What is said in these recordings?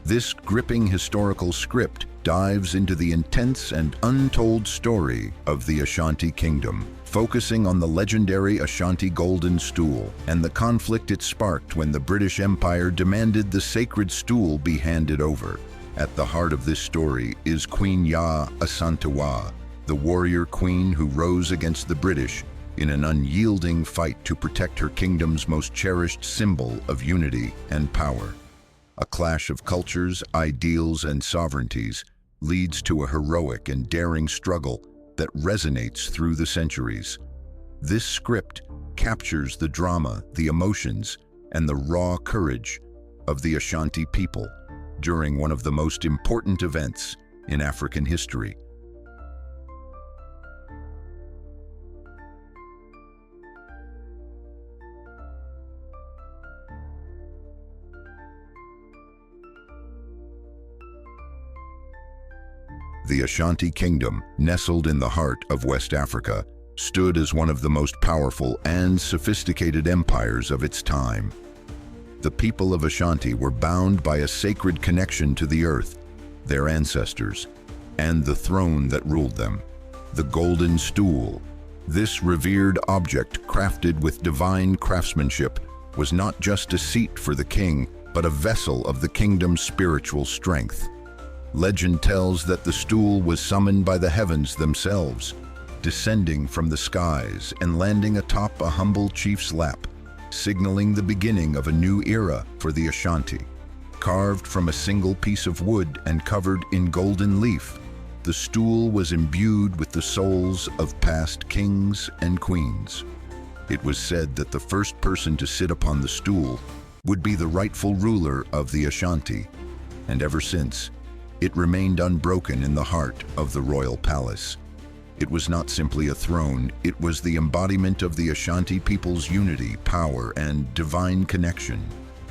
This gripping historical script dives into the intense and untold story of the Ashanti Kingdom, focusing on the legendary Ashanti Golden Stool and the conflict it sparked when the British Empire demanded the sacred stool be handed over. At the heart of this story is Queen Ya Asantewa, the warrior queen who rose against the British in an unyielding fight to protect her kingdom's most cherished symbol of unity and power. A clash of cultures, ideals, and sovereignties leads to a heroic and daring struggle that resonates through the centuries. This script captures the drama, the emotions, and the raw courage of the Ashanti people during one of the most important events in African history. The Ashanti Kingdom, nestled in the heart of West Africa, stood as one of the most powerful and sophisticated empires of its time. The people of Ashanti were bound by a sacred connection to the earth, their ancestors, and the throne that ruled them, the Golden Stool. This revered object, crafted with divine craftsmanship, was not just a seat for the king, but a vessel of the kingdom's spiritual strength. Legend tells that the stool was summoned by the heavens themselves, descending from the skies and landing atop a humble chief's lap, signaling the beginning of a new era for the Ashanti. Carved from a single piece of wood and covered in golden leaf, the stool was imbued with the souls of past kings and queens. It was said that the first person to sit upon the stool would be the rightful ruler of the Ashanti, and ever since, it remained unbroken in the heart of the royal palace. It was not simply a throne, it was the embodiment of the Ashanti people's unity, power, and divine connection.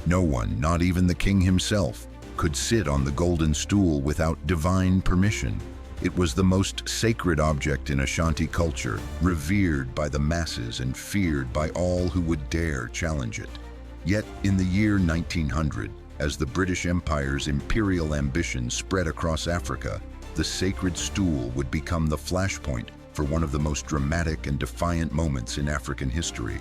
No one, not even the king himself, could sit on the golden stool without divine permission. It was the most sacred object in Ashanti culture, revered by the masses and feared by all who would dare challenge it. Yet, in the year 1900, as the British Empire's imperial ambition spread across Africa, the sacred stool would become the flashpoint for one of the most dramatic and defiant moments in African history.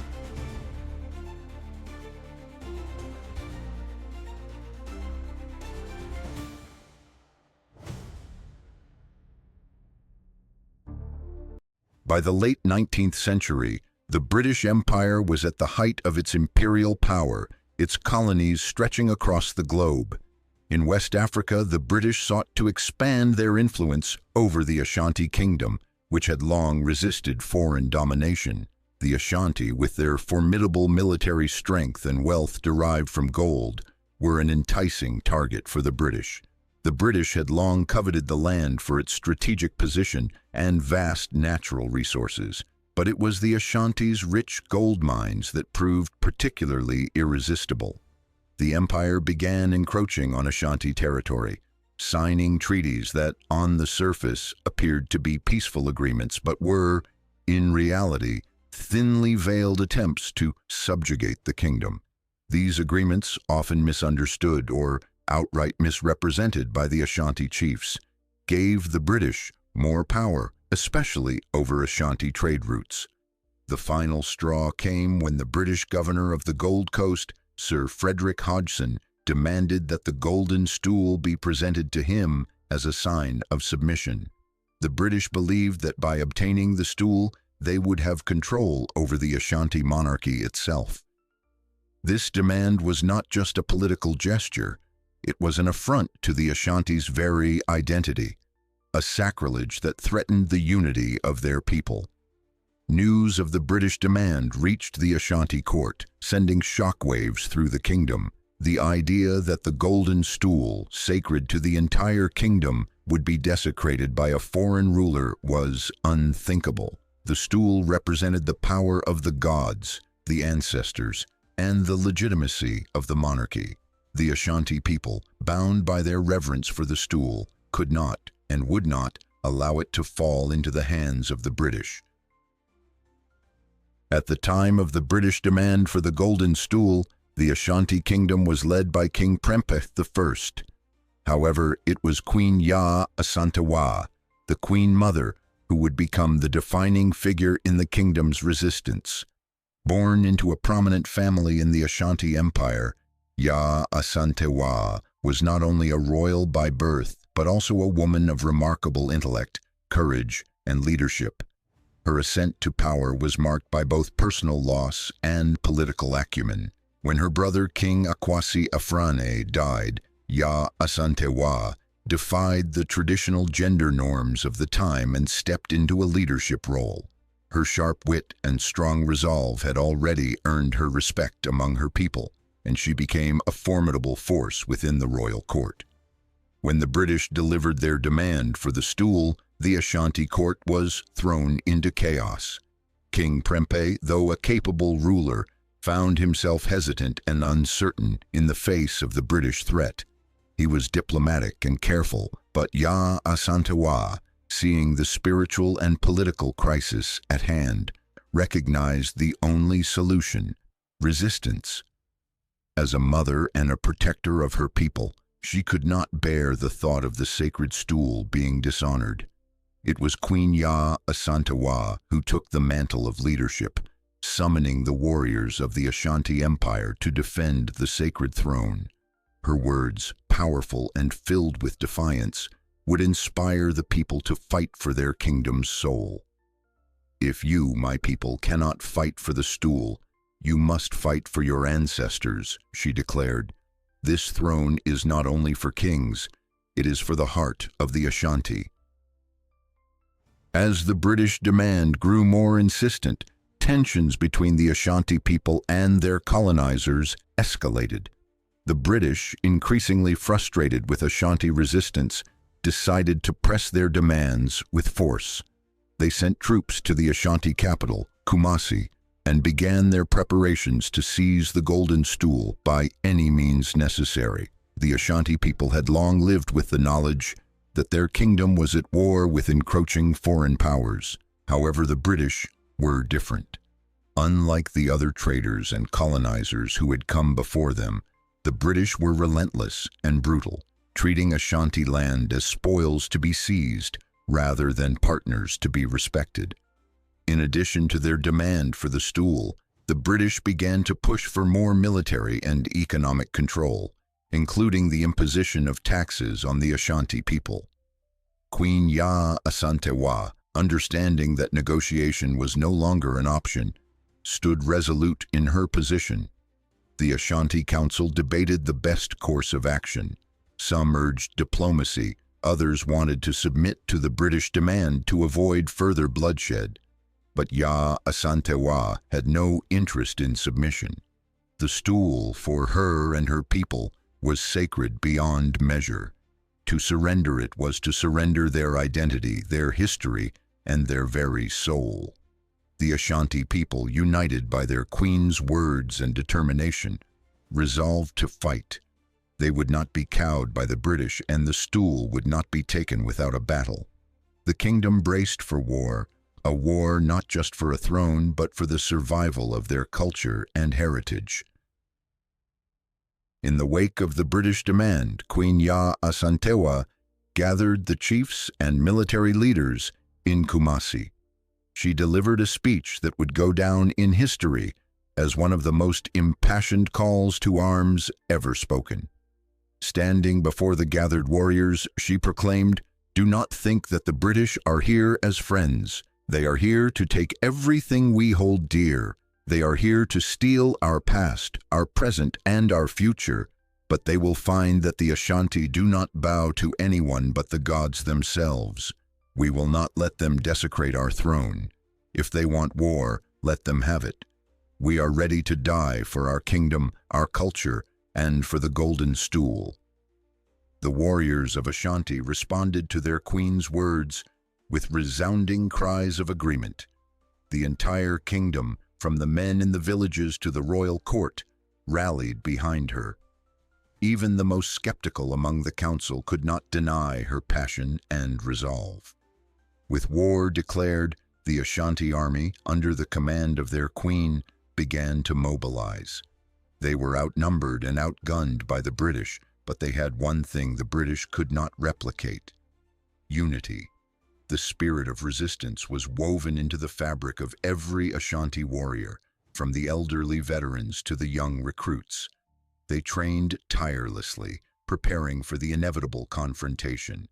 By the late 19th century, the British Empire was at the height of its imperial power, its colonies stretching across the globe. In West Africa, the British sought to expand their influence over the Ashanti Kingdom, which had long resisted foreign domination. The Ashanti, with their formidable military strength and wealth derived from gold, were an enticing target for the British. The British had long coveted the land for its strategic position and vast natural resources. But it was the Ashanti's rich gold mines that proved particularly irresistible. The empire began encroaching on Ashanti territory, signing treaties that, on the surface, appeared to be peaceful agreements, but were, in reality, thinly veiled attempts to subjugate the kingdom. These agreements, often misunderstood or outright misrepresented by the Ashanti chiefs, gave the British more power, especially over Ashanti trade routes. The final straw came when the British governor of the Gold Coast, Sir Frederick Hodgson, demanded that the Golden Stool be presented to him as a sign of submission. The British believed that by obtaining the stool, they would have control over the Ashanti monarchy itself. This demand was not just a political gesture, it was an affront to the Ashanti's very identity, a sacrilege that threatened the unity of their people. News of the British demand reached the Ashanti court, sending shockwaves through the kingdom. The idea that the Golden Stool, sacred to the entire kingdom, would be desecrated by a foreign ruler was unthinkable. The stool represented the power of the gods, the ancestors, and the legitimacy of the monarchy. The Ashanti people, bound by their reverence for the stool, could not and would not allow it to fall into the hands of the British. At the time of the British demand for the Golden Stool, the Ashanti Kingdom was led by King Prempeh I. However, it was Queen Ya Asantewa, the Queen Mother, who would become the defining figure in the kingdom's resistance. Born into a prominent family in the Ashanti Empire, Ya Asantewa was not only a royal by birth, but also a woman of remarkable intellect, courage, and leadership. Her ascent to power was marked by both personal loss and political acumen. When her brother King Akwasi Afrane died, Ya Asantewa defied the traditional gender norms of the time and stepped into a leadership role. Her sharp wit and strong resolve had already earned her respect among her people, and she became a formidable force within the royal court. When the British delivered their demand for the stool, the Ashanti court was thrown into chaos. King Prempeh, though a capable ruler, found himself hesitant and uncertain in the face of the British threat. He was diplomatic and careful, but Ya Asantewa, seeing the spiritual and political crisis at hand, recognized the only solution: resistance. As a mother and a protector of her people, she could not bear the thought of the sacred stool being dishonored. It was Queen Ya Asantewa who took the mantle of leadership, summoning the warriors of the Ashanti Empire to defend the sacred throne. Her words, powerful and filled with defiance, would inspire the people to fight for their kingdom's soul. "If you, my people, cannot fight for the stool, you must fight for your ancestors," she declared. "This throne is not only for kings, it is for the heart of the Ashanti." As the British demand grew more insistent, tensions between the Ashanti people and their colonizers escalated. The British, increasingly frustrated with Ashanti resistance, decided to press their demands with force. They sent troops to the Ashanti capital, Kumasi, and began their preparations to seize the Golden Stool by any means necessary. The Ashanti people had long lived with the knowledge that their kingdom was at war with encroaching foreign powers. However, the British were different. Unlike the other traders and colonizers who had come before them, the British were relentless and brutal, treating Ashanti land as spoils to be seized rather than partners to be respected. In addition to their demand for the stool, the British began to push for more military and economic control, including the imposition of taxes on the Ashanti people. Queen Ya Asantewa, understanding that negotiation was no longer an option, stood resolute in her position. The Ashanti Council debated the best course of action. Some urged diplomacy, others wanted to submit to the British demand to avoid further bloodshed. But Ya Asantewa had no interest in submission. The stool, for her and her people, was sacred beyond measure. To surrender it was to surrender their identity, their history, and their very soul. The Ashanti people, united by their queen's words and determination, resolved to fight. They would not be cowed by the British, and the stool would not be taken without a battle. The kingdom braced for war, a war not just for a throne, but for the survival of their culture and heritage. In the wake of the British demand, Queen Ya Asantewa gathered the chiefs and military leaders in Kumasi. She delivered a speech that would go down in history as one of the most impassioned calls to arms ever spoken. Standing before the gathered warriors, she proclaimed, "Do not think that the British are here as friends. They are here to take everything we hold dear. They are here to steal our past, our present, and our future. But they will find that the Ashanti do not bow to anyone but the gods themselves. We will not let them desecrate our throne. If they want war, let them have it. We are ready to die for our kingdom, our culture, and for the Golden Stool." The warriors of Ashanti responded to their queen's words with resounding cries of agreement. The entire kingdom, from the men in the villages to the royal court, rallied behind her. Even the most skeptical among the council could not deny her passion and resolve. With war declared, the Ashanti army, under the command of their queen, began to mobilize. They were outnumbered and outgunned by the British, But they had one thing the British could not replicate: unity. The spirit of resistance was woven into the fabric of every Ashanti warrior, from the elderly veterans to the young recruits. They trained tirelessly, preparing for the inevitable confrontation.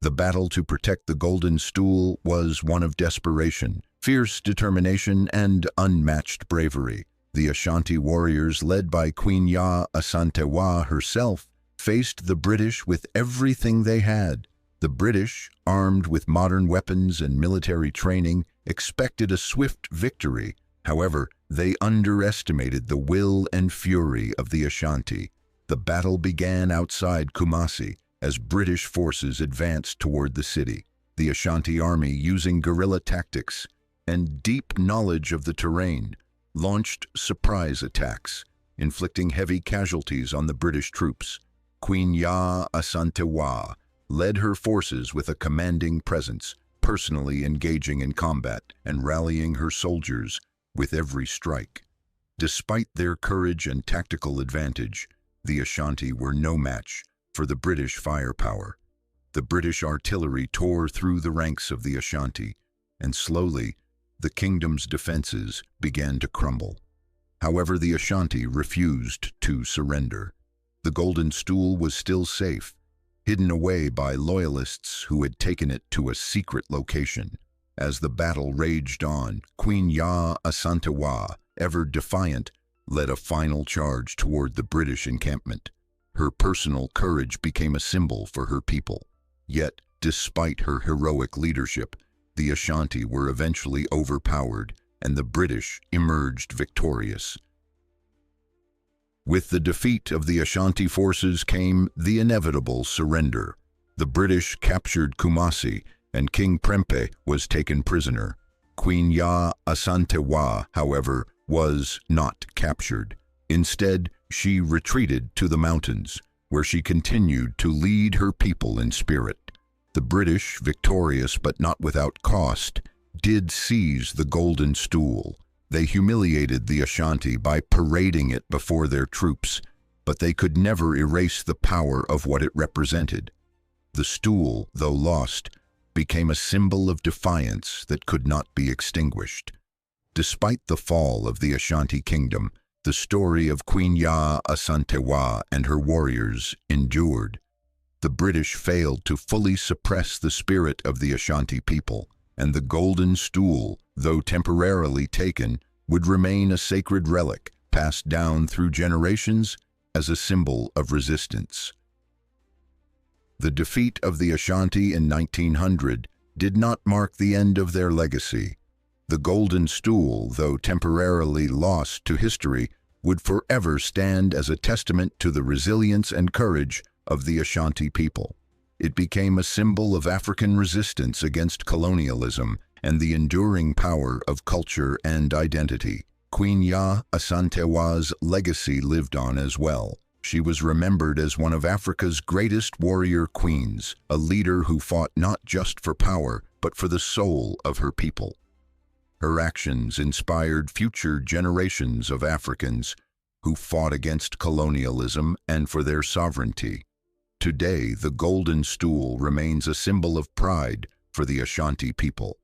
The battle to protect the Golden Stool was one of desperation, fierce determination, and unmatched bravery. The Ashanti warriors, led by Queen Asantewaa herself, faced the British with everything they had. The British, armed with modern weapons and military training, expected a swift victory. However, they underestimated the will and fury of the Ashanti. The battle began outside Kumasi as British forces advanced toward the city. The Ashanti army, using guerrilla tactics and deep knowledge of the terrain, launched surprise attacks, inflicting heavy casualties on the British troops. Queen Asantewaa led her forces with a commanding presence, personally engaging in combat and rallying her soldiers with every strike. Despite their courage and tactical advantage, the Ashanti were no match for the British firepower. The British artillery tore through the ranks of the Ashanti, and slowly the kingdom's defenses began to crumble. However, the Ashanti refused to surrender. The Golden Stool was still safe, hidden away by loyalists who had taken it to a secret location. As the battle raged on, Queen Asantewaa, ever defiant, led a final charge toward the British encampment. Her personal courage became a symbol for her people. Yet, despite her heroic leadership, the Ashanti were eventually overpowered, and the British emerged victorious. With the defeat of the Ashanti forces came the inevitable surrender. The British captured Kumasi, and King Prempeh was taken prisoner. Queen Asantewaa, however, was not captured. Instead, she retreated to the mountains, where she continued to lead her people in spirit. The British, victorious but not without cost, did seize the Golden Stool. They humiliated the Ashanti by parading it before their troops, but they could never erase the power of what it represented. The stool, though lost, became a symbol of defiance that could not be extinguished. Despite the fall of the Ashanti kingdom, the story of Queen Asantewaa and her warriors endured. The British failed to fully suppress the spirit of the Ashanti people, and the Golden Stool, though temporarily taken, would remain a sacred relic passed down through generations as a symbol of resistance. The defeat of the Ashanti in 1900 did not mark the end of their legacy. The Golden Stool, though temporarily lost to history, would forever stand as a testament to the resilience and courage of the Ashanti people. It became a symbol of African resistance against colonialism and the enduring power of culture and identity. Queen Asantewaa's legacy lived on as well. She was remembered as one of Africa's greatest warrior queens, a leader who fought not just for power, but for the soul of her people. Her actions inspired future generations of Africans who fought against colonialism and for their sovereignty. Today, the Golden Stool remains a symbol of pride for the Ashanti people,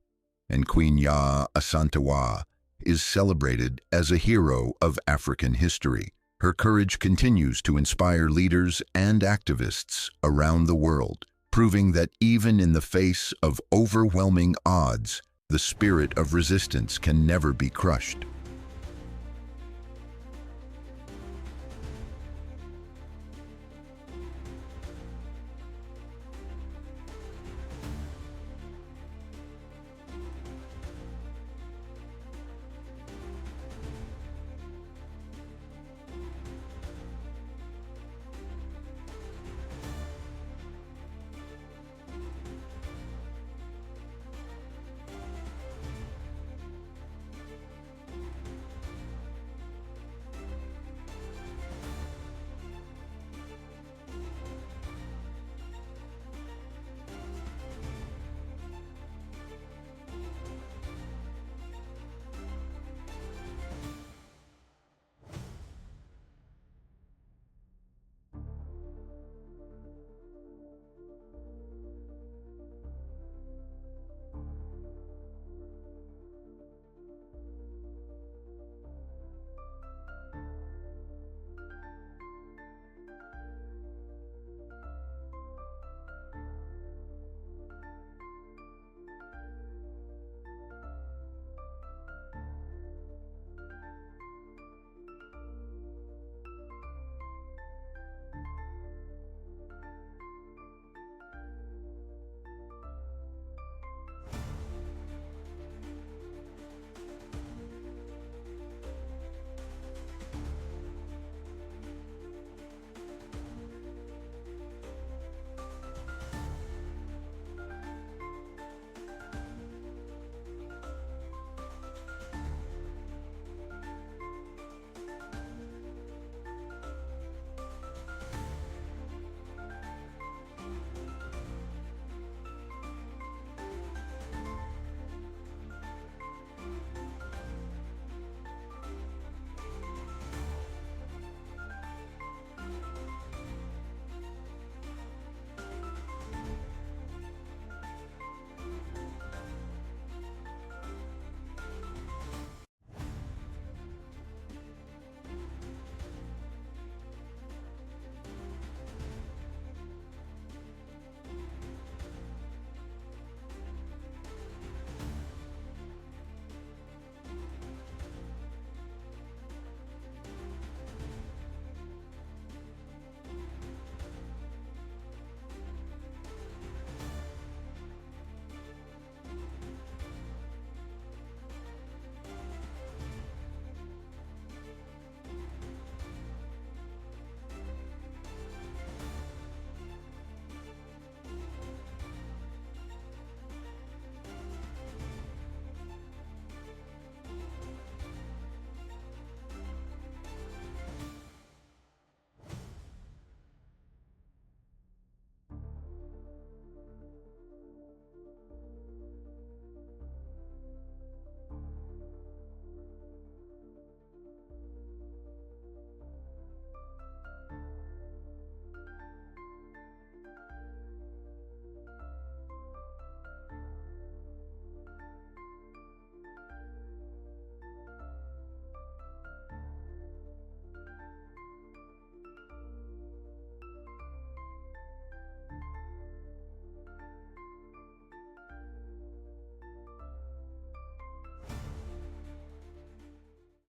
and Queen Asantewaa is celebrated as a hero of African history. Her courage continues to inspire leaders and activists around the world, proving that even in the face of overwhelming odds, the spirit of resistance can never be crushed.